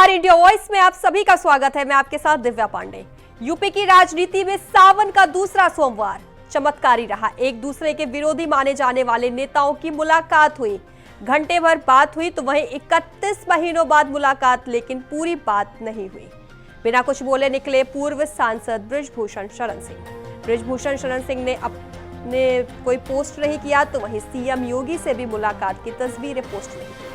नमस्कार, India voice में आप सभी का स्वागत है। मैं आपके साथ दिव्या पांडे। यूपी की राजनीति में सावन का दूसरा सोमवार चमत्कारी रहा। एक दूसरे के विरोधी माने जाने वाले नेताओं की मुलाकात हुई, घंटे भर बात हुई तो वहीं 31 महीनों बाद मुलाकात, लेकिन पूरी बात नहीं हुई। बिना कुछ बोले निकले पूर्व सांसद बृजभूषण शरण सिंह। बृजभूषण शरण सिंह ने कोई पोस्ट नहीं किया तो वहीं सीएम योगी से भी मुलाकात की तस्वीरें पोस्ट नहीं की।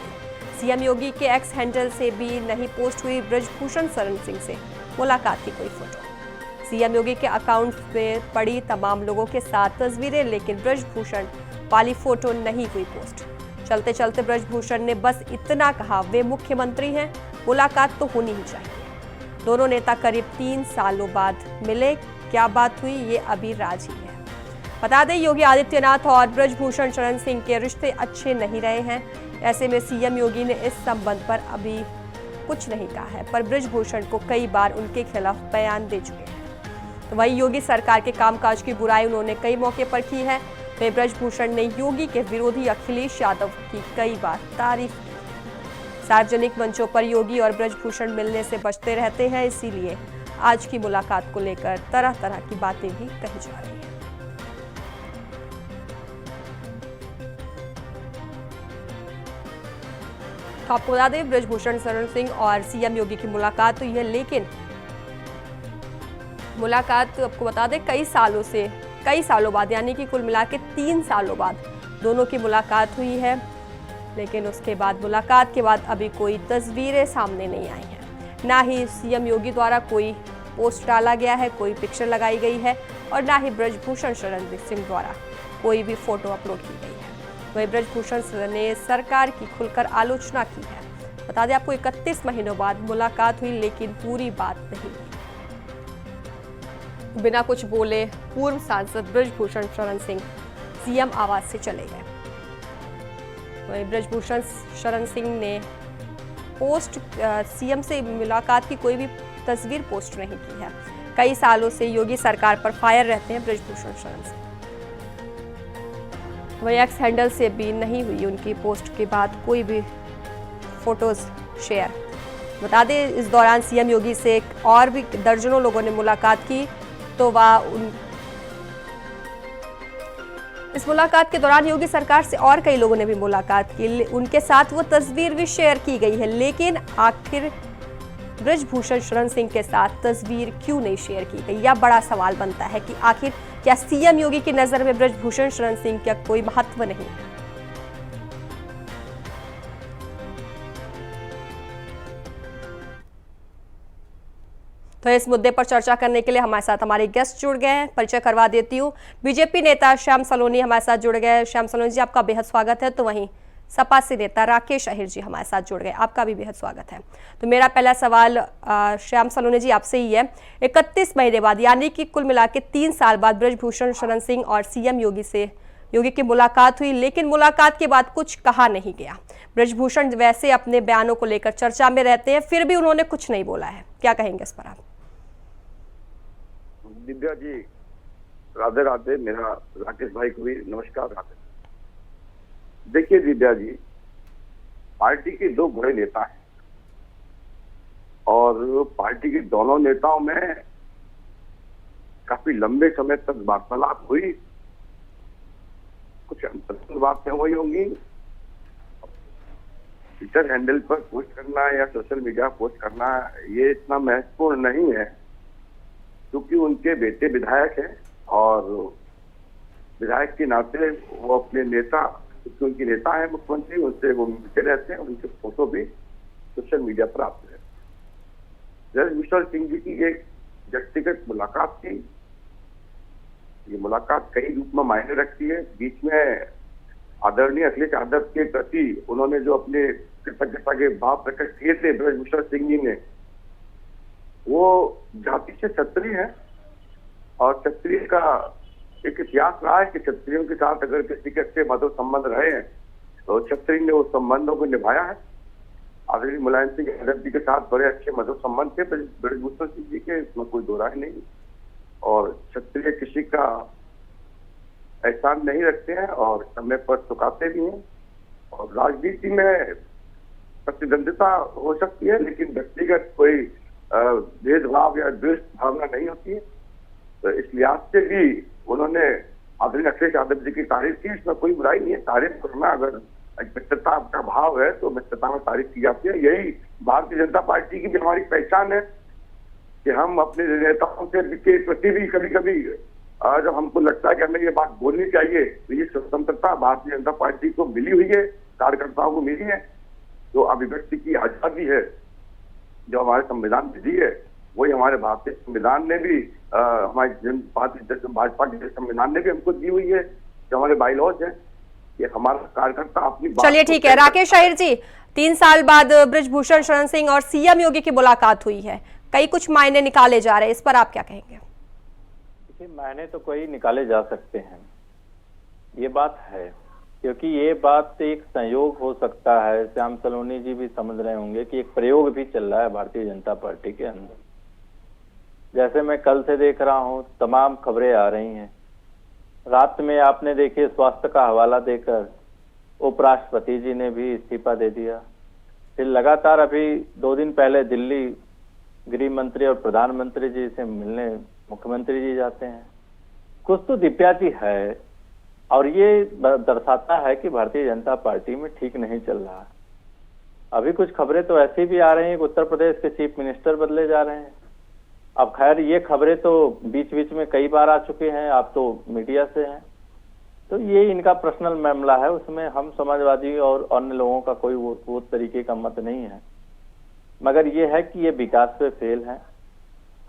सीएम योगी के एक्स हैंडल से भी नहीं पोस्ट हुई बृजभूषण शरण सिंह से मुलाकात की कोई फोटो। सीएम योगी के अकाउंट में पड़ी तमाम लोगों के साथ तस्वीरें, लेकिन बृजभूषण वाली फोटो नहीं हुई पोस्ट। चलते चलते बृजभूषण ने बस इतना कहा, वे मुख्यमंत्री हैं, मुलाकात तो होनी ही चाहिए। दोनों नेता करीब 3 सालों बाद मिले। क्या बात हुई ये अभी राज ही है। बता दें, योगी आदित्यनाथ और बृजभूषण शरण सिंह के रिश्ते अच्छे नहीं रहे हैं। ऐसे में सीएम योगी ने इस संबंध पर अभी कुछ नहीं कहा है, पर बृजभूषण को कई बार उनके खिलाफ बयान दे चुके हैं। तो वहीं योगी सरकार के कामकाज की बुराई उन्होंने कई मौके पर की है। वहीं बृजभूषण ने योगी के विरोधी अखिलेश यादव की कई बार तारीफ की। सार्वजनिक मंचों पर योगी और बृजभूषण मिलने से बचते रहते हैं, इसीलिए आज की मुलाकात को लेकर तरह तरह की बातें भी कही जा रही हैं। तो आपको बता दें, बृजभूषण शरण सिंह और सीएम योगी की मुलाकात हुई है, लेकिन मुलाकात आपको बता दें कई सालों बाद, यानी कि कुल मिला के 3 सालों बाद दोनों की मुलाकात हुई है। लेकिन उसके बाद मुलाकात के बाद अभी कोई तस्वीरें सामने नहीं आई हैं। ना ही सीएम योगी द्वारा कोई पोस्ट डाला गया है, कोई पिक्चर लगाई गई है, और ना ही बृजभूषण शरण सिंह द्वारा कोई भी फोटो अपलोड की गई है। वहीं बृजभूषण ने सरकार की खुलकर आलोचना की है। बता दें आपको, 31 महीनों बाद मुलाकात हुई, लेकिन पूरी बात नहीं हुई। बिना कुछ बोले पूर्व सांसद बृजभूषण शरण सिंह सीएम आवास से चले गए। वहीं बृजभूषण शरण सिंह ने पोस्ट सीएम से मुलाकात की कोई भी तस्वीर पोस्ट नहीं की है। कई सालों से योगी सरकार पर फायर रहते हैं बृजभूषण शरण सिंह। वहीं एक्स हैंडल से भी नहीं हुई उनकी पोस्ट के बाद कोई भी फोटोज शेयर। बता दें, इस दौरान सीएम योगी से और भी दर्जनों लोगों ने मुलाकात की, तो इस मुलाकात के दौरान योगी सरकार से और कई लोगों ने भी मुलाकात की। उनके साथ वो तस्वीर भी शेयर की गई है, लेकिन आखिर बृजभूषण शरण सिंह के साथ तस्वीर क्यों नहीं शेयर की गई? यह बड़ा सवाल बनता है कि आखिर क्या सीएम योगी की नजर में बृजभूषण शरण सिंह का कोई महत्व नहीं है? तो इस मुद्दे पर चर्चा करने के लिए हमारे साथ हमारे गेस्ट जुड़ गए हैं। परिचय करवा देती हूँ, बीजेपी नेता श्याम सलोनी हमारे साथ जुड़ गए। श्याम सलोनी जी, आपका बेहद स्वागत है। तो वहीं सपा से नेता राकेश अहिर जी हमारे साथ जुड़ गए, आपका भी बेहद स्वागत है। तो मेरा पहला सवाल श्याम सलोनी जी आपसे ही है। 31 महीने बाद, यानी कि कुल मिला के 3 साल बाद बृजभूषण शरण सिंह और सीएम योगी की मुलाकात हुई, लेकिन मुलाकात के बाद कुछ कहा नहीं गया। बृजभूषण वैसे अपने बयानों को लेकर चर्चा में रहते हैं, फिर भी उन्होंने कुछ नहीं बोला है। क्या कहेंगे इस पर आप? दिव्या जी, राधे राधे। मेरा राकेश भाई को भी नमस्कार। राधे। देखिए दिव्या जी, पार्टी के 2 बड़े नेता हैं और पार्टी के दोनों नेताओं में काफी लंबे समय तक वार्तालाप हुई। कुछ अंतरंग बातें हुई होंगी। ट्विटर हैंडल पर पोस्ट करना या सोशल मीडिया पोस्ट करना ये इतना महत्वपूर्ण नहीं है, क्योंकि उनके बेटे विधायक हैं और विधायक के नाते वो अपने नेता, क्योंकि उनके नेता है मुख्यमंत्री, उनसे वो मिलते रहते हैं। उनके फोटो भी सोशल मीडिया पर आते हैं। बृजभूषण सिंह जी की एक व्यक्तिगत मुलाकात थी। ये मुलाकात कई रूप में मायने रखती है। बीच में आदरणीय अखिलेश यादव के प्रति उन्होंने जो अपने कृतज्ञता के भाव प्रकट किए थे बृजभूषण सिंह जी ने, वो जाति से क्षत्रिय है और क्षत्रिय का एक इतिहास रहा है कि क्षत्रियों के साथ अगर किसी के अच्छे मधुर संबंध रहे हैं तो क्षत्रिय ने उस संबंधों को निभाया है। आदरणीय मुलायम सिंह यादव जी के साथ बड़े अच्छे मधुर संबंध थे बृजभूषण सिंह जी के, इसमें कोई दो राय नहीं। और क्षत्रिय किसी का एहसान नहीं रखते हैं और समय पर चुकाते भी हैं। और राजनीति में प्रतिद्वंदिता हो सकती है, लेकिन व्यक्तिगत कोई भेदभाव या द्वेष भावना नहीं होती है। तो इस लिहाज से भी उन्होंने आदरणीय अखिलेश यादव जी की तारीफ की, इसमें कोई बुराई नहीं है। तारीफ करना अगर मित्रता का भाव है तो मित्रता में तारीफ की जाती है। यही भारतीय जनता पार्टी की भी हमारी पहचान है कि हम अपने नेताओं के प्रति भी कभी कभी जब हमको लगता है कि हमें ये बात बोलनी चाहिए, तो ये स्वतंत्रता भारतीय जनता पार्टी को मिली हुई है, कार्यकर्ताओं को मिली है। तो अभिव्यक्ति की आजादी है जो हमारे संविधान में दी है, वही हमारे भारतीय संविधान ने भी हमारी भाजपा के संविधान ने भी हमको दी हुई है। जो हमारे बाईलॉज है, ये हमारा कार्यकर्ता अपनी बात। चलिए ठीक है राकेश अहिर जी, 3 साल बाद बृजभूषण शरण सिंह और सीएम योगी की मुलाकात हुई है, कई कुछ मायने निकाले जा रहे हैं, इस पर आप क्या कहेंगे? मायने तो कोई निकाले जा सकते हैं, ये बात है, क्योंकि ये बात एक संयोग हो सकता है। श्याम सलोनी जी भी समझ रहे होंगे कि एक प्रयोग भी चल रहा है भारतीय जनता पार्टी के अंदर। जैसे मैं कल से देख रहा हूं, तमाम खबरें आ रही हैं। रात में आपने देखिए स्वास्थ्य का हवाला देकर उपराष्ट्रपति जी ने भी इस्तीफा दे दिया। फिर लगातार अभी 2 दिन पहले दिल्ली गृह मंत्री और प्रधानमंत्री जी से मिलने मुख्यमंत्री जी जाते हैं। कुछ तो दिव्याती है, और ये दर्शाता है कि भारतीय जनता पार्टी में ठीक नहीं चल रहा। अभी कुछ खबरें तो ऐसी भी आ रही हैं कि उत्तर प्रदेश के चीफ मिनिस्टर बदले जा रहे हैं। अब खैर ये खबरें तो बीच बीच में कई बार आ चुके हैं, आप तो मीडिया से हैं, तो ये इनका पर्सनल मामला है, उसमें हम समाजवादी और अन्य लोगों का कोई वो तरीके का मत नहीं है। मगर ये है कि ये विकास पे फेल है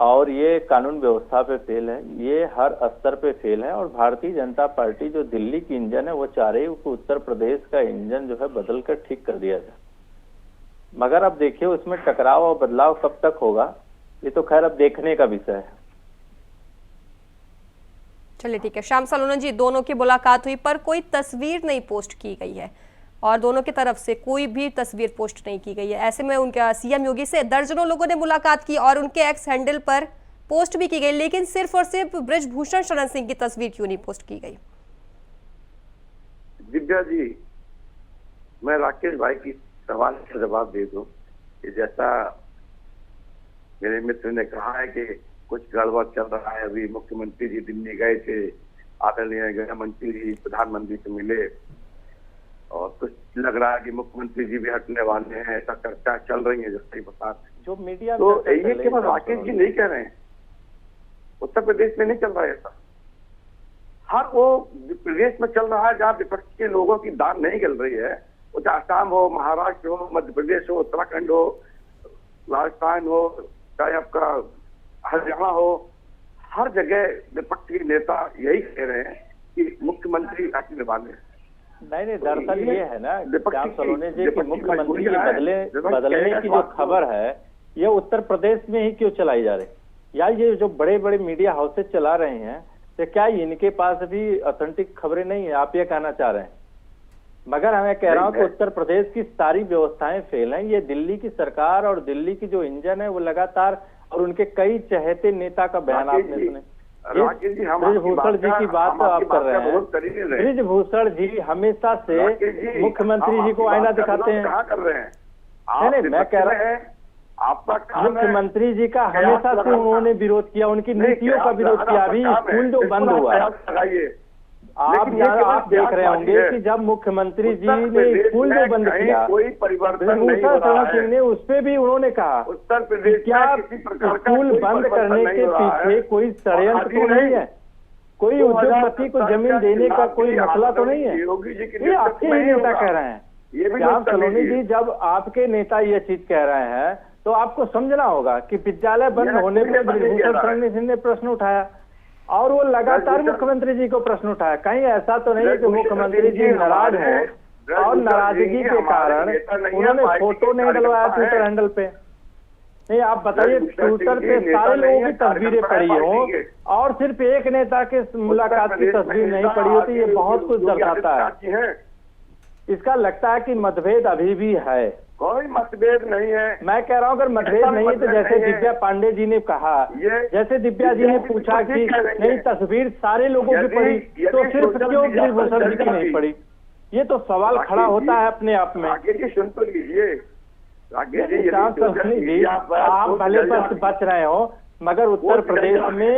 और ये कानून व्यवस्था पे फेल है, ये हर स्तर पे फेल है। और भारतीय जनता पार्टी जो दिल्ली की इंजन है, वो चाह रही है कि उत्तर प्रदेश का इंजन जो है बदल कर ठीक कर दिया जाए। मगर अब देखिए उसमें टकराव और बदलाव कब तक होगा, ये तो खैर अब देखने का विषय है। चलिए ठीक है, श्याम सलोनी जी, दोनों की मुलाकात हुई पर कोई तस्वीर नहीं पोस्ट की गई है और दोनों की तरफ से कोई भी तस्वीर पोस्ट नहीं की गई है। ऐसे में उनका सीएम योगी से दर्जनों लोगों ने मुलाकात की और उनके एक्स हैंडल पर पोस्ट भी की गई, लेकिन सिर्फ और सिर्फ बृजभूषण शरण सिंह की तस्वीर क्यों नहीं पोस्ट की गई? दिव्या जी, मैं राकेश भाई की सवाल का जवाब दे दूं कि जैसा मेरे मित्र ने कहा है कि कुछ गड़बड़ चल रहा है। अभी मुख्यमंत्री जी दिल्ली गए थे, आदरणीय गृह मंत्री जी प्रधानमंत्री से मिले और कुछ लग रहा है कि मुख्यमंत्री जी भी हटने वाले हैं, ऐसा चर्चा चल रही है जैसे ही बता जो मीडिया तो ये केवल राकेश जी नहीं कह रहे हैं, उत्तर प्रदेश में नहीं चल रहा है ऐसा। हर वो प्रदेश में चल रहा है जहाँ विपक्ष के लोगों की दाल नहीं गल रही है, वो चाहे आसाम हो, महाराष्ट्र हो, मध्य प्रदेश हो, उत्तराखंड हो, राजस्थान हो, चाहे आपका हरियाणा हो, हर जगह विपक्ष के नेता यही कह रहे हैं कि मुख्यमंत्री हटने वाले हैं। नहीं, दरअसल ये है ना श्याम सलोनी जी कि मुख्यमंत्री जी बदलने की जो खबर है, ये उत्तर प्रदेश में ही क्यों चलाई जा रही? या ये जो बड़े बड़े मीडिया हाउसेज चला रहे हैं, तो क्या इनके पास भी ऑथेंटिक खबरें नहीं है? आप ये कहना चाह रहे हैं? मगर मैं कह रहा हूँ कि उत्तर प्रदेश की सारी व्यवस्थाएं फेल हैं। ये दिल्ली की सरकार और दिल्ली की जो इंजन है वो लगातार, और उनके कई चहेते नेता का बयान आपने सुने। बृजभूषण जी की बात आप कर रहे हैं। बृजभूषण जी हमेशा से मुख्यमंत्री जी को आईना दिखाते हैं। कहाँ कर रहे हैं? नहीं, मैं कह रहा हूँ आपका मुख्यमंत्री जी का हमेशा से उन्होंने विरोध किया, उनकी नीतियों का विरोध किया। अभी स्कूल जो बंद हुआ है, आप देख रहे होंगे कि जब मुख्यमंत्री जी ने स्कूल जो बंद किया, कोई परिवर्तन नहीं हो रहा है। सिंह ने उस पे भी उन्होंने कहा उत्तर प्रदेश क्या स्कूल बंद करने के पीछे कोई षड्यंत्र तो नहीं है, कोई उद्योगपति को जमीन देने का कोई मसला तो नहीं है। ये आपके ही नेता कह रहे हैं। श्याम सलोनी जी, जब आपके नेता ये चीज कह रहे हैं तो आपको समझना होगा कि विद्यालय बंद होने पर बृजभूषण शरण सिंह ने प्रश्न उठाया और वो लगातार मुख्यमंत्री जी को प्रश्न उठाया। कहीं ऐसा तो नहीं है कि मुख्यमंत्री जी नाराज हो और नाराजगी के कारण उन्होंने फोटो नहीं डलवाया ट्विटर हैंडल पे? नहीं, आप बताइए, ट्विटर पे सारे लोगों की तस्वीरें पड़ी हो और सिर्फ एक नेता के मुलाकात की तस्वीर नहीं पड़ी होती, ये बहुत कुछ दर्शाता है। इसका लगता है कि मतभेद अभी भी है। कोई मतभेद नहीं है। मैं कह रहा हूँ अगर मतभेद नहीं है तो जैसे दिव्या पांडे जी ने कहा, जैसे दिव्या जी ने पूछा कि नहीं तस्वीर सारे लोगों की पड़ी तो सिर्फ क्यों बृजभूषण जी की नहीं पड़ी? ये तो सवाल खड़ा होता है अपने आप में। आगे की सुन तो लीजिए, राकेश जी, यदि श्याम सोशल सलोनी जी, मीडिया पर आप पोस्ट भले किया जाए- बच रहे हो, मगर उत्तर प्रदेश में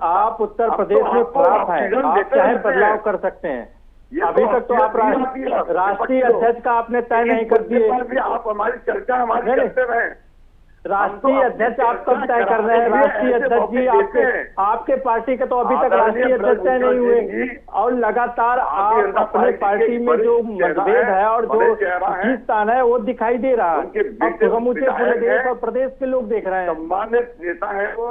आप उत्तर प्रदेश में खिलाफ हैं, आप चाहे बदलाव कर सकते हैं। अभी तक तो आप राष्ट्रीय अध्यक्ष का आपने तय नहीं कर दिए। आप हमारी चर्चा हमारी करते रहे। राष्ट्रीय अध्यक्ष आप कब तय कर रहे हैं? राष्ट्रीय अध्यक्ष जी आपके पार्टी के तो अभी तक राष्ट्रीय अध्यक्ष तय नहीं हुए, और लगातार आप अपने पार्टी में जो मतभेद है और जो खींचतान है वो दिखाई दे रहा है। अब समूचे पूरे देश और प्रदेश के लोग देख रहे हैं। सम्मानित नेता है वो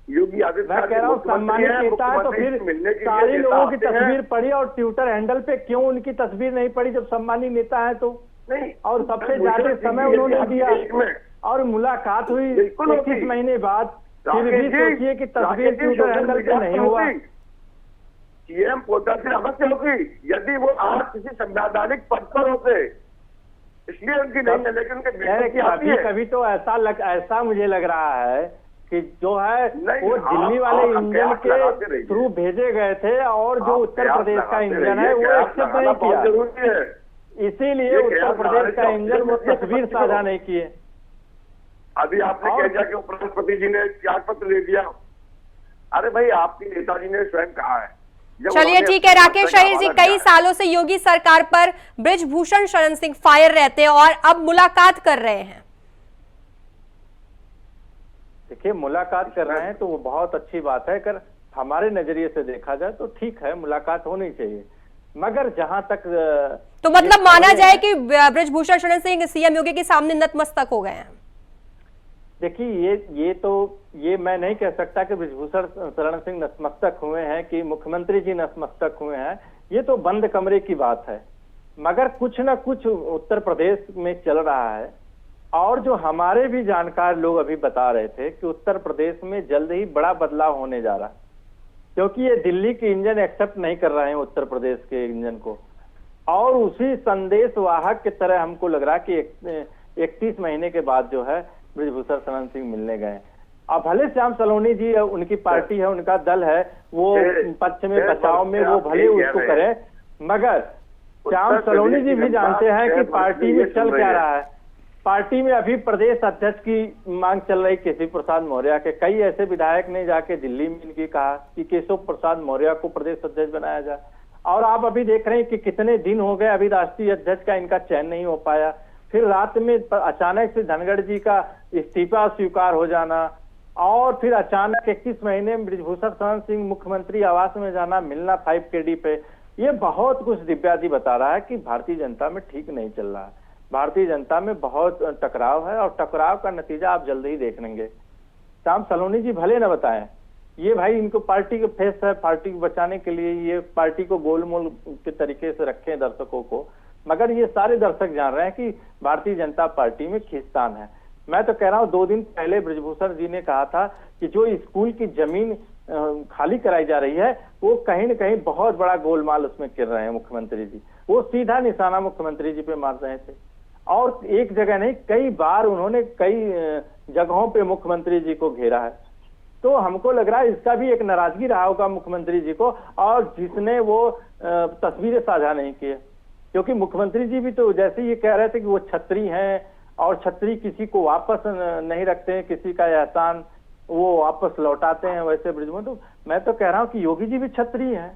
योगी आदित्यनाथ। मैं कह रहा हूँ सम्मानित नेता है तो फिर सारे लोगों की तस्वीर पड़ी और ट्विटर हैंडल पे क्यों उनकी तस्वीर नहीं पड़ी जब सम्मानित नेता है तो? नहीं, और सबसे ज्यादा समय उन्होंने दिया और मुलाकात हुई 21 महीने बाद, फिर भी सोचिए कि तस्वीर ट्विटर हैंडल पे नहीं हुआ। सीएम पोर्टल से अवश्य होगी यदि वो आज किसी संवैधानिक पद पर होते, इसलिए उनकी नहीं है, लेकिन उनके बेटे की आती है। कभी तो ऐसा मुझे लग रहा है कि जो है वो दिल्ली वाले इंजन के थ्रू भेजे गए थे और जो उत्तर प्रदेश का इंजन है वो एक्सेप्ट नहीं किया, जरूरी है, इसीलिए उत्तर प्रदेश का इंजन वो तस्वीर साझा नहीं किए। अभी आपने कह दिया कि उपराष्ट्रपति जी ने त्याग पत्र दे दिया। अरे भाई, आपके नेताजी ने स्वयं कहा है। चलिए ठीक है राकेश अहिर जी, कई सालों से योगी सरकार पर बृजभूषण शरण सिंह फायर रहते हैं और अब मुलाकात कर रहे हैं। देखिए, मुलाकात कर रहे हैं तो वो बहुत अच्छी बात है। अगर हमारे नजरिए से देखा जाए तो ठीक है, मुलाकात होनी चाहिए, मगर जहां तक तो मतलब माना जाए कि बृजभूषण शरण सिंह सीएम योगी के सामने नतमस्तक हो गए हैं। देखिए, ये मैं नहीं कह सकता कि बृजभूषण शरण सिंह नतमस्तक हुए हैं कि मुख्यमंत्री जी नतमस्तक हुए हैं, ये तो बंद कमरे की बात है। मगर कुछ ना कुछ उत्तर प्रदेश में चल रहा है, और जो हमारे भी जानकार लोग अभी बता रहे थे कि उत्तर प्रदेश में जल्द ही बड़ा बदलाव होने जा रहा है, क्योंकि ये दिल्ली के इंजन एक्सेप्ट नहीं कर रहे हैं उत्तर प्रदेश के इंजन को, और उसी संदेश वाहक की तरह हमको लग रहा है कि 31 महीने के बाद जो है बृजभूषण शरण सिंह मिलने गए। अब भले श्याम सलोनी जी उनकी पार्टी है, उनका दल है, वो पक्ष में बचाव में वो भले उसको करें, मगर श्याम सलोनी जी भी जानते हैं कि पार्टी में चल क्या रहा है। पार्टी में अभी प्रदेश अध्यक्ष की मांग चल रही केशव प्रसाद मौर्य के। कई ऐसे विधायक ने जाके दिल्ली में इनकी कहा कि केशव प्रसाद मौर्य को प्रदेश अध्यक्ष बनाया जाए, और आप अभी देख रहे हैं कि कितने दिन हो गए अभी राष्ट्रीय अध्यक्ष का इनका चयन नहीं हो पाया। फिर रात में अचानक से धनखड़ जी का इस्तीफा स्वीकार हो जाना, और फिर अचानक 21 महीने में बृजभूषण शरण सिंह मुख्यमंत्री आवास में जाना, मिलना 5KD पे, ये बहुत कुछ दिव्याजी बता रहा है कि भारतीय जनता में ठीक नहीं चल रहा है। भारतीय जनता में बहुत टकराव है, और टकराव का नतीजा आप जल्द ही देख लेंगे। श्याम सलोनी जी भले न बताएं, ये भाई इनको पार्टी के फेस है, पार्टी को बचाने के लिए ये पार्टी को गोलमोल के तरीके से रखें दर्शकों को, मगर ये सारे दर्शक जान रहे हैं कि भारतीय जनता पार्टी में खींचतान है। मैं तो कह रहा हूँ 2 दिन पहले बृजभूषण जी ने कहा था कि जो स्कूल की जमीन खाली कराई जा रही है वो कहीं न कहीं बहुत बड़ा गोलमाल उसमें कर रहे हैं मुख्यमंत्री जी। वो सीधा निशाना मुख्यमंत्री जी पे मार रहे थे, और एक जगह नहीं कई बार उन्होंने कई जगहों पे मुख्यमंत्री जी को घेरा है। तो हमको लग रहा है इसका भी एक नाराजगी रहा होगा मुख्यमंत्री जी को, और जिसने वो तस्वीरें साझा नहीं की, क्योंकि मुख्यमंत्री जी भी तो जैसे ये कह रहे थे कि वो छत्री हैं और छत्री किसी को वापस नहीं रखते हैं, किसी का एहसान वो वापस लौटाते हैं, वैसे बृजभूषण, तो मैं तो कह रहा हूँ कि योगी जी भी छत्री हैं।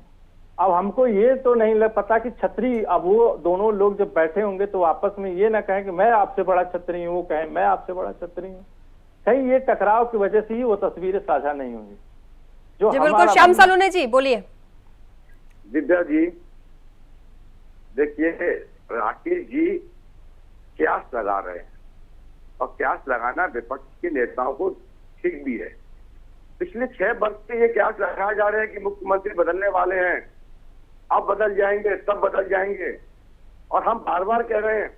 अब हमको ये तो नहीं पता कि छत्री, अब वो दोनों लोग जब बैठे होंगे तो आपस में ये ना कहें कि मैं आपसे बड़ा छत्री हूँ, वो कहें मैं आपसे बड़ा छत्री हूँ। कहीं ये टकराव की वजह से ही वो तस्वीरें साझा नहीं होंगी। जो बिल्कुल श्याम सलोनी जी बोलिए। दिव्या जी देखिए, राकेश जी क्यास लगा रहे हैं, और क्यास लगाना विपक्ष के नेताओं को ठीक भी है। पिछले 6 वर्ष से ये क्यास लगाया जा रहे हैं कि मुख्यमंत्री बदलने वाले हैं, अब बदल जाएंगे, तब बदल जाएंगे, और हम बार बार कह रहे हैं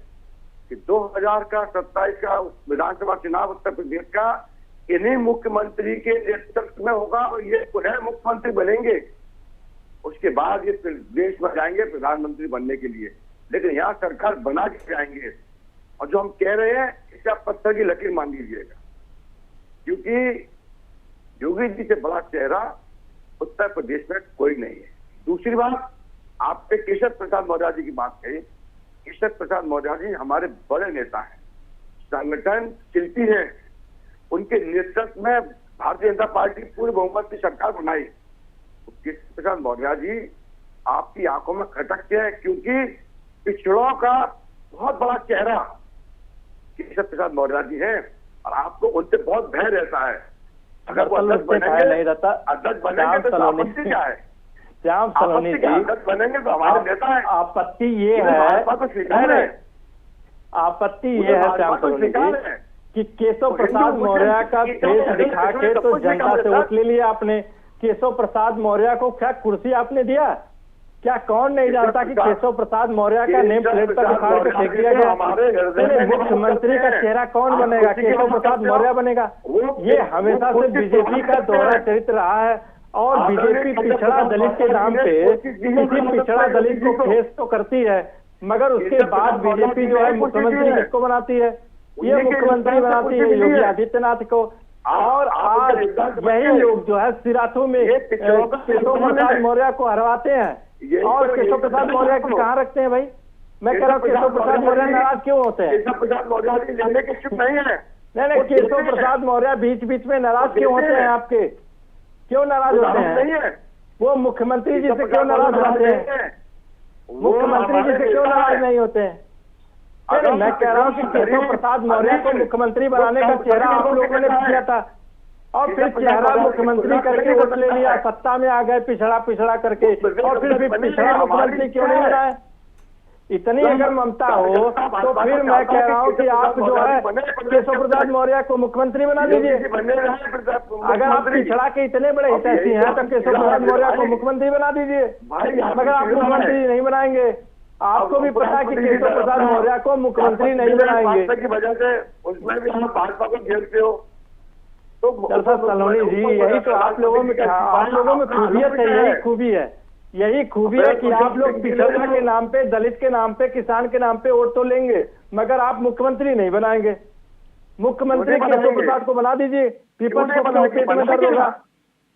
कि 2027 का विधानसभा चुनाव उत्तर प्रदेश का इन्हीं मुख्यमंत्री के नेतृत्व में होगा, और ये पुनः मुख्यमंत्री बनेंगे। उसके बाद ये देश में जाएंगे प्रधानमंत्री बनने के लिए, लेकिन यहाँ सरकार बना के जाएंगे। और जो हम कह रहे हैं इसे आप पत्थर की लकीर मान लीजिएगा, क्योंकि योगी जी से बड़ा चेहरा उत्तर प्रदेश में कोई नहीं है। दूसरी बात, आपने केशव प्रसाद मौर्य जी की बात कही, केशव प्रसाद मौर्य जी हमारे बड़े नेता हैं, संगठन शिल्पी हैं। उनके नेतृत्व में भारतीय जनता पार्टी पूर्ण बहुमत की सरकार बनाई। तो केशव प्रसाद मौर्य जी आपकी आंखों में खटकते हैं, क्योंकि पिछड़ों का बहुत बड़ा चेहरा केशव प्रसाद मौर्य जी हैं और आपको उनसे बहुत भय रहता है। अगर वो अध्यक्ष बनेंगे तो आपत्ति क्या है? श्याम सलोनी जी बनेंगे तो हमारे नेता है। आपत्ति ये है, आपत्ति ये है श्याम सलोनी जी कि केशव प्रसाद मौर्य का फेस दिखा के तो जनता से वोट ले लिया आपने। केशव प्रसाद मौर्य को क्या कुर्सी आपने दिया? क्या कौन नहीं जानता कि केशव प्रसाद मौर्य का नेम प्लेट पर उखाड़ के फेंक दिया गया? मुख्यमंत्री का चेहरा कौन बनेगा? केशव प्रसाद मौर्य बनेगा। ये हमेशा से बीजेपी का दोहरा चरित्र रहा है और बीजेपी पिछड़ा दलित के नाम पे किसी पिछड़ा दलित को फेस तो करती है, मगर उसके बाद बीजेपी जो है मुख्यमंत्री किसको बनाती है? ये मुख्यमंत्री बनाती है योगी आदित्यनाथ को। और आज यही लोग जो है सिराथू में केशव प्रसाद मौर्य को हरवाते हैं और केशव प्रसाद मौर्य को कहाँ रखते हैं भाई? मैं कह रहा हूँ केशव प्रसाद मौर्य नाराज क्यों होते हैं? केशव प्रसाद मौर्य लेने के चुप नहीं है। नहीं, केशव प्रसाद मौर्य बीच बीच में नाराज क्यों होते हैं आपके? क्यों नाराज होते हैं? वो मुख्यमंत्री जी से क्यों नाराज होते हैं? मुख्यमंत्री जी से क्यों नाराज नहीं होते हैं? मैं कह रहा हूँ कि केशव प्रसाद मौर्य को मुख्यमंत्री बनाने का चेहरा आप लोगों ने किया था और फिर चेहरा मुख्यमंत्री करके वोट ले लिया, सत्ता में आ गए पिछड़ा करके, और फिर पिछड़ा मुख्यमंत्री क्यों नहीं बनाए? इतनी अगर ममता हो तो फिर मैं कह रहा हूँ कि आप जो है केशव प्रसाद मौर्य को मुख्यमंत्री बना दीजिए। अगर आप पिछड़ा के इतने बड़े हितैषी हैं तो केशव प्रसाद मौर्य को मुख्यमंत्री बना दीजिए, मगर आप मुख्यमंत्री नहीं बनाएंगे। आपको भी पता है कि केशव प्रसाद मौर्य को मुख्यमंत्री नहीं बनाएंगे की वजह से उसमें भी आप भाजपा को घेरते हो। तो सलोनी जी यही तो आप लोगों में खूबियत है, यही खूबी है, यही खूबी है कि आप लोग पिछड़े के नाम पे, दलित के नाम पे, किसान के नाम पे वोट तो लेंगे, मगर आप मुख्यमंत्री नहीं बनाएंगे। मुख्यमंत्री केशव प्रसाद को बना दीजिए, विपक्ष को पेट में दर्द होगा।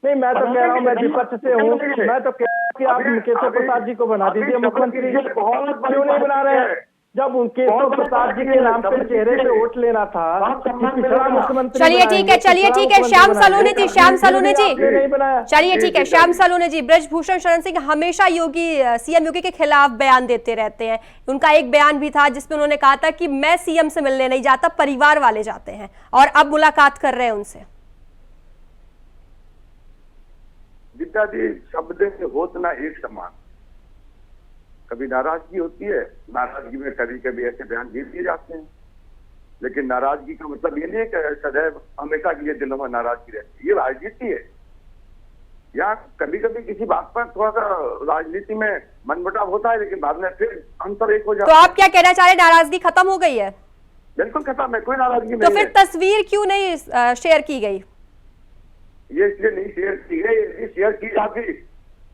नहीं, मैं तो कह रहा हूँ, मैं विपक्ष से हूँ, मैं तो कह रहा हूँ कि आप केशव प्रसाद जी को बना दीजिए मुख्यमंत्री। क्यों नहीं बना रहे हैं? जब केशव प्रसाद जी के नाम पे चेहरे पे वोट लेना था, पिछड़ा मुख्यमंत्री। चलिए ठीक है, चलिए ठीक है श्याम सलोनी जी, श्याम सलोनी जी, चलिए ठीक है श्याम सलोनी जी। ब्रजभूषण शरण सिंह हमेशा सीएम योगी के खिलाफ बयान देते रहते हैं। उनका एक बयान भी था जिसमें उन्होंने कहा था कि मैं सीएम से मिलने नहीं जाता, परिवार वाले जाते हैं, और अब मुलाकात कर रहे हैं उनसे। गीता जी, शब्द होत ना एक समान, कभी नाराजगी होती है, नाराजगी में कभी कभी ऐसे बयान दे दिए जाते हैं, लेकिन नाराजगी का मतलब ये नहीं है कि सदैव हमेशा के लिए दिलों में नाराजगी रहती है। ये राजनीति है। या कभी कभी किसी बात पर थोड़ा सा राजनीति में मनमुटाव होता है, लेकिन बाद में फिर हम सब एक हो जाते हैं। तो आप क्या कहना चाह रहे हैं, नाराजगी खत्म हो गई है? बिल्कुल खत्म है, कोई नाराजगी नहीं। तो फिर तस्वीर क्यों नहीं शेयर की गई? ये इसलिए नहीं शेयर की गई, यदि शेयर की जाती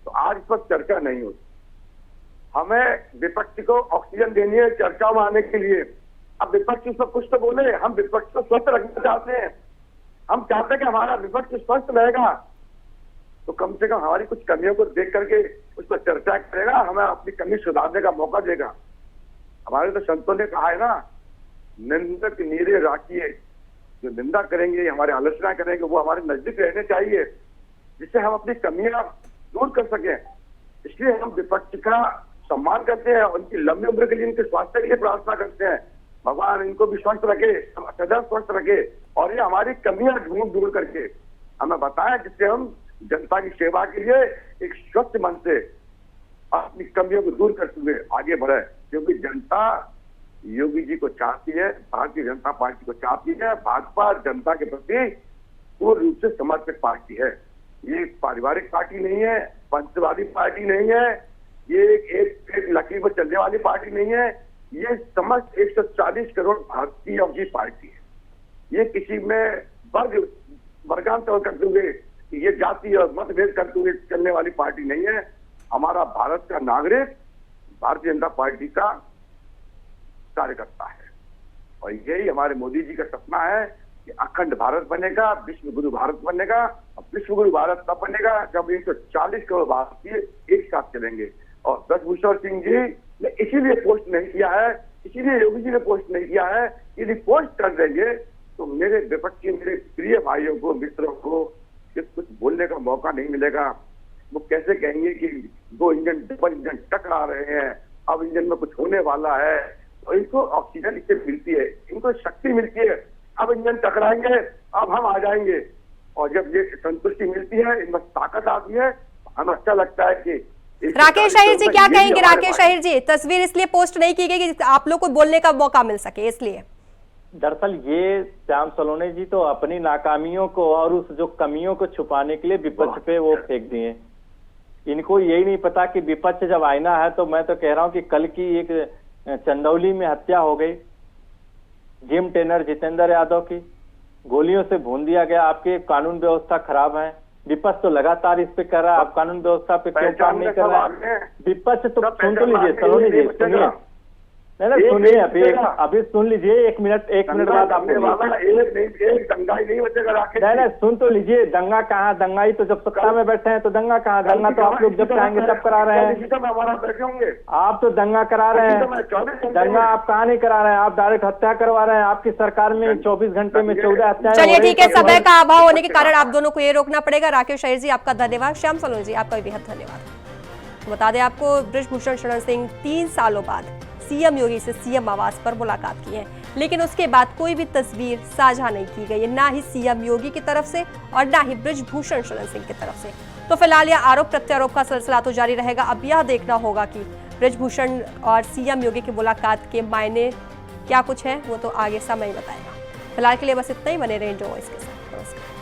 तो आज पर चर्चा नहीं होती। हमें विपक्ष को ऑक्सीजन देनी है चर्चा में आने के लिए। अब विपक्ष सब कुछ तो बोले, हम विपक्ष को स्वस्थ रखना चाहते हैं। हम चाहते हैं कि हमारा विपक्ष स्वस्थ रहेगा, तो कम से कम हमारी कुछ कमियों को देख करके उस पर चर्चा करेगा, हमें अपनी कमी सुधारने का मौका देगा। हमारे तो संतों ने कहा है ना, निंदक नीरे राखिए। जो निंदा करेंगे, हमारे आलोचना करेंगे, वो हमारे नजदीक रहने चाहिए, जिससे हम अपनी कमियां दूर कर सकें। इसलिए हम विपक्ष का सम्मान करते हैं, उनकी लंबी उम्र के लिए, उनके स्वास्थ्य के लिए प्रार्थना करते हैं। भगवान इनको भी स्वस्थ रखे, सदैव स्वस्थ रखे, और ये हमारी कमियां ढूंढ करके हमें बताएं, जिससे हम जनता की सेवा के लिए एक स्वच्छ मन से अपनी कमियों को दूर करते हुए आगे बढ़े। क्योंकि जनता योगी जी को चाहती है, भारतीय जनता पार्टी को चाहती है। भाजपा जनता के प्रति पूर्ण रूप से समर्पित पार्टी है। ये एक पारिवारिक पार्टी नहीं है, पंचवादी पार्टी नहीं है, ये एक लकीर पर चलने वाली पार्टी नहीं है। ये समस्त 140 करोड़ भारतीयों की पार्टी है। ये किसी में वर्गांतर करते हुए, ये जाति और मतभेद करते हुए चलने वाली पार्टी नहीं है। हमारा भारत का नागरिक भारतीय जनता पार्टी का कार्यकर्ता है, और यही हमारे मोदी जी का सपना है कि अखंड भारत बनेगा, विश्व गुरु भारत बनेगा। और विश्व गुरु भारत तब बनेगा जब 140 करोड़ भारतीय एक साथ चलेंगे। और ब्रजभूषण सिंह जी इसीलिए पोस्ट नहीं किया है, इसीलिए योगी जी ने पोस्ट नहीं किया है। यदि पोस्ट कर देंगे तो मेरे विपक्षी, मेरे प्रिय भाइयों को, मित्रों को कुछ बोलने का मौका नहीं मिलेगा। वो कैसे कहेंगे कि दो इंजन, डबल इंजन टकरा रहे हैं, अब इंजन में कुछ होने वाला है, तो इनको ऑक्सीजन इससे मिलती है, इनको शक्ति मिलती है, अब इंजन टकराएंगे, अब हम आ जाएंगे। और जब ये संतुष्टि मिलती है, इनमें ताकत आती है, हमें अच्छा लगता है कि राकेश अहिर जी क्या कहेंगे? राकेश अहिर जी, तस्वीर इसलिए पोस्ट नहीं की गई कि आप लोग को बोलने का मौका मिल सके, इसलिए। दरअसल ये श्याम सलोनी जी तो अपनी नाकामियों को और उस जो कमियों को छुपाने के लिए विपक्ष पे वो फेंक दिए। इनको यही नहीं पता कि विपक्ष जब आईना है, तो मैं तो कह रहा हूँ कि कल की एक चंदौली में हत्या हो गई, जिम ट्रेनर जितेंद्र यादव की गोलियों से भून दिया गया। आपके कानून व्यवस्था खराब है, विपक्ष तो लगातार इस पे कर रहा है, आप कानून व्यवस्था पे क्यों काम नहीं कर रहे हैं? विपक्ष तो सुन तो लीजिए सलोनी जी, सुनिए, नहीं सुनिए, अभी सुन लीजिए, एक मिनट बाद आपने एक दंगा ही नहीं बचेगा। नहीं सुन तो लीजिए, दंगा कहाँ? दंगाई तो जब सत्ता में बैठे हैं तो दंगा कहाँ? दंगा तो आप लोग जब चाहेंगे तब करा रहे हैं। हमारा बैठे होंगे, आप तो दंगा करा रहे हैं। दंगा आप कहाँ नहीं करा रहे हैं, आप डायरेक्ट हत्या करवा रहे हैं। आपकी सरकार में 24 घंटे में 14 हत्याएं। चलिए ठीक है, समय का अभाव होने के कारण आप दोनों को ये रोकना पड़ेगा। राकेश अहिर जी आपका धन्यवाद, श्याम सलोनी जी आपका भी बेहद धन्यवाद। बता दें आपको, बृजभूषण शरण सिंह 3 सालों बाद सीएम योगी से सीएम आवास पर मुलाकात की है, लेकिन उसके बाद कोई भी तस्वीर साझा नहीं की गई है, ना ही सीएम योगी की तरफ से और ना ही बृजभूषण शरण सिंह की तरफ से। तो फिलहाल यह आरोप प्रत्यारोप का सिलसिला तो जारी रहेगा। अब यह देखना होगा कि बृजभूषण और सीएम योगी की मुलाकात के मायने क्या कुछ है, वो तो आगे समय बताएगा। फिलहाल के लिए बस इतना ही। बने रहें जो इसके साथ। नमस्कार।